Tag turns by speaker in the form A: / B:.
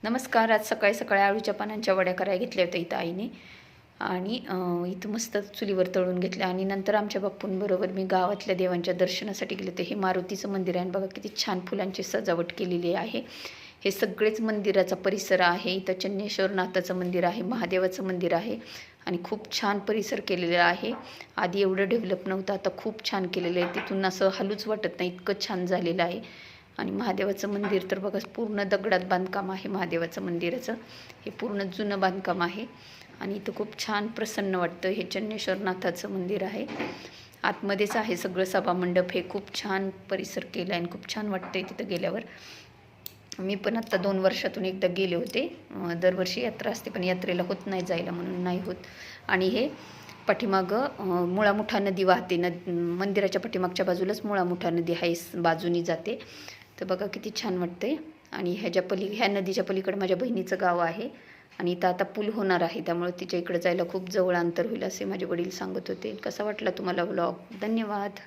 A: नमस्कार. आज सकाळी सकाळी आळूच्या पानांच्या वड्या करायला घेतल्या होत्या इथं आईने आणि इथं मस्त चुलीवर तळून घेतल्या आणि नंतर आमच्या बाप्पूंबरोबर मी गावातल्या देवांच्या दर्शनासाठी गेले होते. हे मारुतीचं मंदिर आहे आणि बघा किती छान फुलांची सजावट केलेली आहे. हे सगळेच मंदिराचा परिसर आहे. इथं चन्नेश्वरनाथाचं मंदिर आहे, महादेवाचं मंदिर आहे आणि खूप छान परिसर केलेला आहे. आधी एवढं डेव्हलप नव्हतं, आता खूप छान केलेलं आहे. तिथून असं हलूच वाटत नाही, इतकं छान झालेलं आहे. आणि महादेवाचं मंदिर तर बघा पूर्ण दगडात बांधकाम आहे. महादेवाचं मंदिराचं हे पूर्ण जुनं बांधकाम आहे आणि इथं खूप छान प्रसन्न वाटतं. हे चन्नेश्वरनाथाचं मंदिर आहे, आतमध्येच आहे सगळं सभामंडप. हे खूप छान परिसर केलं आहे आणि खूप छान वाटतं आहे तिथं गेल्यावर. मी पण आत्ता 2 वर्षातून एकदा गेले होते. दरवर्षी यात्रा असते पण यात्रेला होत नाही जायला, म्हणून नाही होत. आणि हे पाठीमागं मुळामुठा नदी वाहते. मंदिराच्या पाठीमागच्या बाजूलाच मुळामुठा नदी आहे, बाजूनी जाते. तर बघा किती छान वाटते. आणि ह्या नदीच्या पलीकडे माझ्या बहिणीचं गाव आहे आणि इथं आता पूल होणार आहे, त्यामुळे तिच्या इकडे जायला खूप जवळ अंतर होईल असे माझे वडील सांगत होते. कसा वाटला तुम्हाला व्लॉग? धन्यवाद.